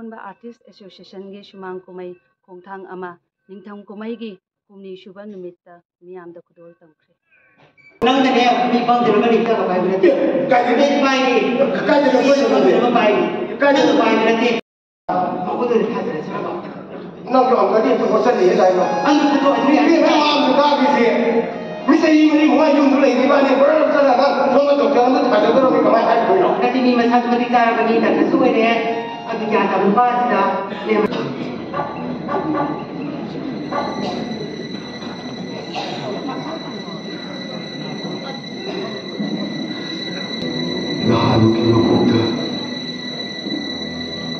ꯑꯄꯨꯟꯕ ꯑꯥꯔꯇꯤꯁ ꯑꯦꯁꯣꯁꯤꯌꯦꯁꯟꯒꯤ ꯁꯨꯃꯥꯡ ꯀꯨꯝꯍꯩ ꯈꯣꯡꯊꯥꯡ ꯑꯃ ꯅꯤꯡꯊꯝ ꯀꯨꯝꯍꯩꯒꯤ ꯍꯨꯝꯅꯤ ꯁꯨꯕ ꯅꯨꯃꯤꯠꯇ ꯃꯤꯌꯥꯝꯗ ꯈꯨꯗꯣꯜ ꯇꯝꯈ꯭ꯔꯦ꯫ ꯅꯪꯅꯅꯦ ꯃꯤ ꯐꯪꯗ꯭ꯔꯒ ꯅꯤꯡꯊꯝ ꯄꯥꯏꯕ ꯅꯠꯇꯦ ꯀꯥꯏꯗꯅ ꯄꯥꯏꯔꯤ ꯀꯥꯏꯗꯅ ꯐꯪꯗ꯭ꯔꯒ ꯄꯥꯏꯔꯤ ꯀꯥꯏꯗꯅ ꯄꯥꯏꯕ ꯅꯠꯇꯦ ꯃꯈꯣꯏꯗꯨꯗꯤ ꯊꯥꯖꯔꯁꯤꯔꯕ ꯅꯪꯁꯨ ꯑꯃꯨꯛꯀꯗꯤ ꯑꯗꯨ ꯍꯣꯠꯆꯜꯂꯤꯌꯦ ꯀꯥꯏꯅꯣ ꯑꯩ ꯈꯨꯗꯣꯜ ꯑꯗꯨ ꯌꯥꯏ ꯃꯌꯥꯝꯅ ꯀꯥꯈꯤꯁꯦ ꯃꯤ ꯆꯍꯤ ꯃꯔꯤ ꯃꯉꯥ ꯌꯨꯝꯗ ꯂꯩꯔꯤꯕꯅꯤ ꯕꯔ ꯆꯠꯂꯒ ꯅꯪꯅ ꯗꯣꯛꯇꯔ ꯑꯃ ꯊꯥꯖꯗꯧꯔꯝꯃꯤ ꯀꯃꯥꯏꯅ ꯍꯥꯏꯗꯣꯏꯅꯣ ꯅꯠꯇꯦ ꯃꯤ ꯃꯁꯥꯁꯨ ꯃꯇꯤꯛ ꯆꯥꯔꯕꯅꯤ ꯗꯥꯛꯇꯔꯁꯨ ꯑꯣꯏꯔꯦ ꯑꯗꯨ ꯒ꯭ꯌꯥꯟ ꯇꯥꯕ ꯅꯨꯄꯥꯁꯤꯗ नहानुकी मकोक्ता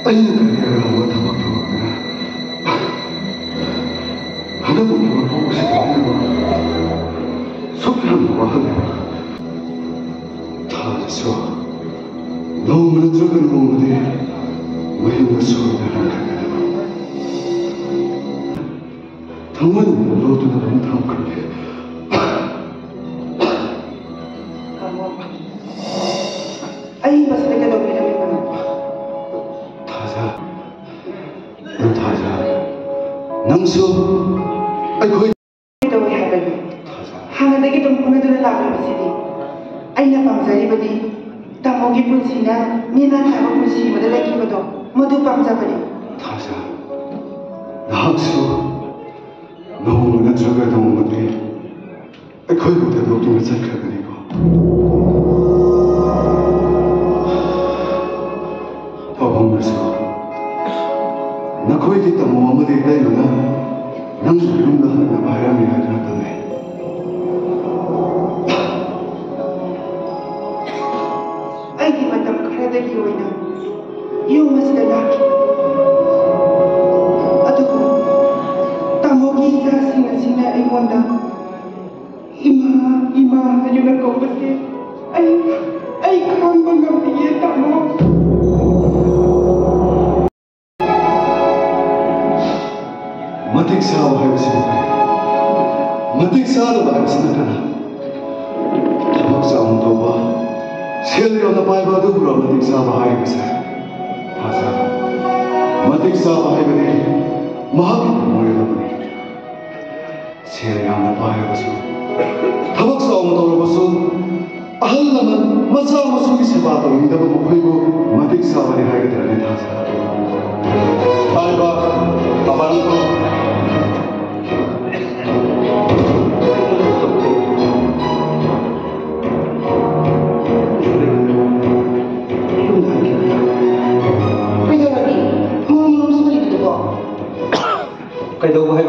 अन्न करियर रामा थबक थबकना हदबुकी मकोक्से थालेबा सुखराम वाहने थालसो नौम नत्रगा नौमदे मयंग सोयना थमन लोतुना रम थामकरगे अई बसने के लोग मेरे में थाजा थाजा नंसो आई कोई तो है बनी हाना देखे तुम पुणे तो लागे बसीदी आई ना पामजारी बनी तमोगी पुंसीना मीना थाबो पुंसी मदले की बतो मधु पामजा बनी थाजा नाक्सो नो नत्रगा नो मदे आई कोई बुते दो तुम चक्कर बनी को नखोई तमो अमदे दैना नंग युमदा हना भायरामी हाजना तने अगी मतम खरदगी होइना युमसदा लाकी अदुको तमोगी जासिना सिना एगोंदा इमा इमा हजुना कोबसे आई खांबा ngамदिए तमो मतिक साव है बसे मतिक साव है बसे नतना थमक साव तोबा सेल यो न पाइबा दु पुरा मतिक साव है बसे थाजा मतिक साव है बने महाक मोय बने सेल यो न पाइबा बसु थमक साव तोबा बसु अहल लमन मसा मसु की सेवा तो इंदब मखोइगो मतिक साव है गदरने थाजा पाइबा अबान को कईदब है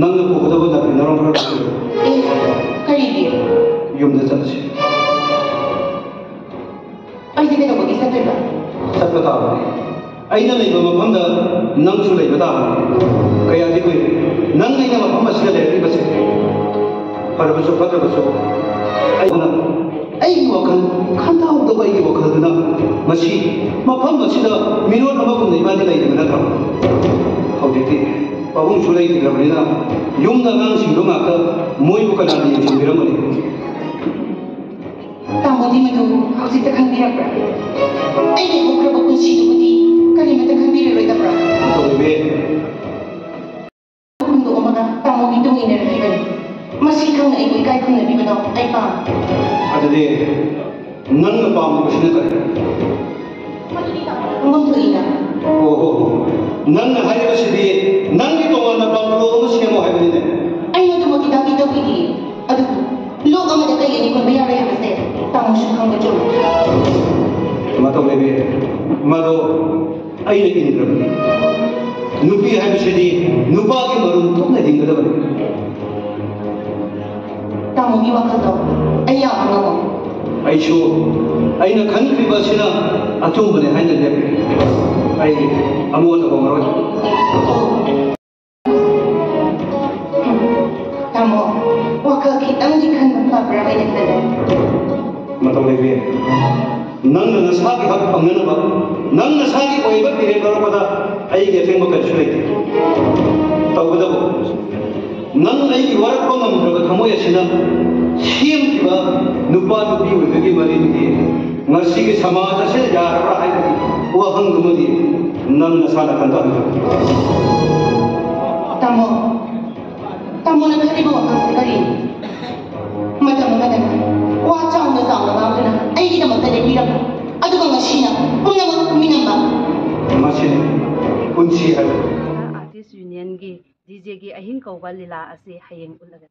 नंग पुगदब नरम कई यूम चलसे चल ताबने अना मफम नंगू कया नंग मफम लेरबसे फरबसु फतबसु वखल खंदाउदब वखलना मफम मिरोड इबानी लेब नत्रो हौजी पाबुंसु लेग्रबनीना यूमद आगांसिंदो ngakta मोइबु कनानि येंसिंबिरमनि तामोदी मधु हौजित खंबिरब्रा अइने होख्रब पुंसिदुबुदि करिमत खंबिररोइदब्रा तोबे कुंदो अमगा तामोगी दुंगिने रखिबनि मसी खंग अइबु इकाय खंगबिबनो अइ पाम अददे नंग पामबुसिना करे मधुदी तामो थुइना ओहो नंग हाइबसिदि नंगी तोंगाना पामलो अमु सेमो हाइबनिने अइ मधुमगी दाबि दबिदि अदु लोग अमदा कयनि कोन बयारे हबसे तामोसु खंगजो मतौ लेबे मदो अइने इंद्रबनि नुपी हाइबसिदि नुपागी मरुन थोकना दिंगदबनि तामोगी वखलदो अया अंगमो अइसु अइना खनख्रिबसिना अचुंबने हाइना लेबे आई अमोन अबमरो तामो वखल खितंग जिखन फब्रा बाइने खले मतौ लेबे नंग नसागी हक फंगनबा नंग नसागी ओइबा पिरे करपदा अइगे थेंबो कछु लेते तौबदबो नंग अइगी वरकपा ngमद्रबा थमोयसिना सेमखिबा नुपा नुपी ओइबगी मरिदि ngasi समाज से यारबा हाइबगी वहंगुमदि nang nasana kanta Tamo na kari bawa kasi kari. Macam mana? Wajah na sa mga mga ay kita magtadikirap. Ato kang masina, kung minamba. Masina, unsi ay. Artist Union gi DJ gi ahing kaugal lila ase hayeng ulagan.